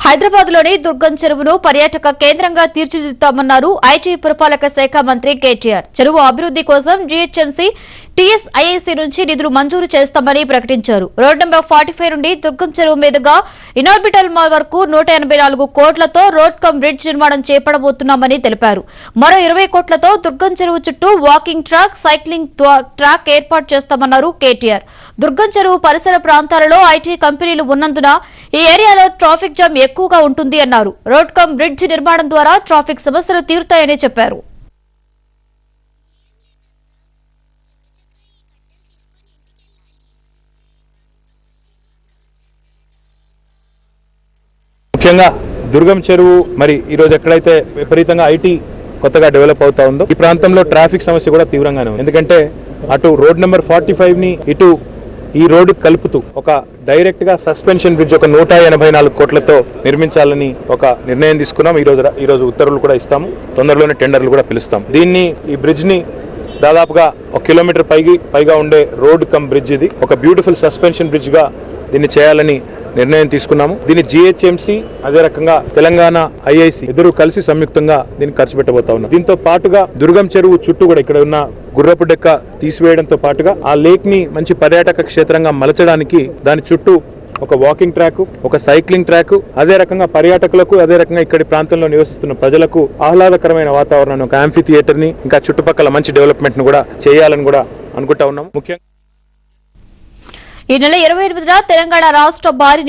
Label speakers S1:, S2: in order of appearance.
S1: హైదరాబాద్ లోని దుర్గం చెరువును పర్యాటక కేంద్రంగా తీర్చిదిద్దామన్నారు ఐటీ పురపాలక శాఖ మంత్రి కేటీఆర్. చెరువు అభివృద్ధి కోసం జీహెచ్ఎంసీ టీఎస్ఐఐసీ నుంచి నిధులు మంజూరు చేస్తామని ప్రకటించారు. రోడ్ నెంబర్ 45 నుండి దుర్గం చెరువు మీదుగా ఇనార్బిటల్ మాల్ వరకు 184 కోట్లతో రోడ్ కమ్ బ్రిడ్జ్ నిర్మాణం చేపడబోతున్నామని తెలిపారు. మరో 20 కోట్లతో దుర్గం చెరువు చుట్టూ వాకింగ్ ట్రాక్, సైక్లింగ్ ట్రాక్ ఏర్పాటు చేస్తామన్నారు కేటీఆర్. దుర్గం చెరువు పరిసర ప్రాంతాలలో ఐటీ కంపెనీలు ఉన్నందున ఈ ఏరియాలో ట్రాఫిక్ జామ్ ఎక్కువగా ఉంటుంది అన్నారు. రోడ్ కమ్ బ్రిడ్జ్ నిర్మాణం ద్వారా ట్రాఫిక్ సమస్యలు తీరుతాయని చెప్పారు.
S2: ముఖ్యంగా దుర్గం చెరువు మరి ఈ రోజు ఎక్కడైతే విపరీతంగా ఐటీ కొత్తగా డెవలప్ అవుతా ఉందో ఈ ప్రాంతంలో ట్రాఫిక్ సమస్య కూడా తీవ్రంగానే ఉంది. ఎందుకంటే అటు రోడ్ నెంబర్ 45 ని ఇటు ఈ రోడ్డు కలుపుతూ ఒక డైరెక్ట్ గా సస్పెన్షన్ బ్రిడ్జ్ ఒక 184 కోట్లతో నిర్మించాలని ఒక నిర్ణయం తీసుకున్నాం. ఈ రోజు ఉత్తర్వులు కూడా ఇస్తాము. తొందరలోనే టెండర్లు కూడా పిలుస్తాం. ఈ బ్రిడ్జ్ ని దాదాపుగా 1 కిలోమీటర్ పైగా ఉండే రోడ్ కమ్ బ్రిడ్జ్ ఇది ఒక బ్యూటిఫుల్ సస్పెన్షన్ బ్రిడ్జ్ గా దీన్ని చేయాలని నిర్ణయం తీసుకున్నాము. దీన్ని జీహెచ్ఎంసీ అదే రకంగా తెలంగాణ ఐఐసి ఇద్దరు కలిసి సంయుక్తంగా దీన్ని ఖర్చు పెట్టబోతా ఉన్నాం. దీంతో పాటుగా దుర్గం చెరువు చుట్టూ కూడా ఇక్కడ ఉన్న గుర్రపు డెక్క తీసివేయడంతో పాటుగా ఆ లేక్ ని మంచి పర్యాటక క్షేత్రంగా మలచడానికి దాని చుట్టూ ఒక వాకింగ్ ట్రాక్, ఒక సైక్లింగ్ ట్రాక్, అదే రకంగా పర్యాటకులకు అదే రకంగా ఇక్కడి ప్రాంతంలో నివసిస్తున్న ప్రజలకు ఆహ్లాదకరమైన వాతావరణాన్ని, ఒక యాంఫీ థియేటర్ ని ఇంకా చుట్టుపక్కల మంచి డెవలప్మెంట్ ను కూడా చేయాలని కూడా అనుకుంటా ఉన్నాం. ముఖ్యంగా
S1: ఈ నెల 28న తెలంగాణ రాష్ట్ర భారీ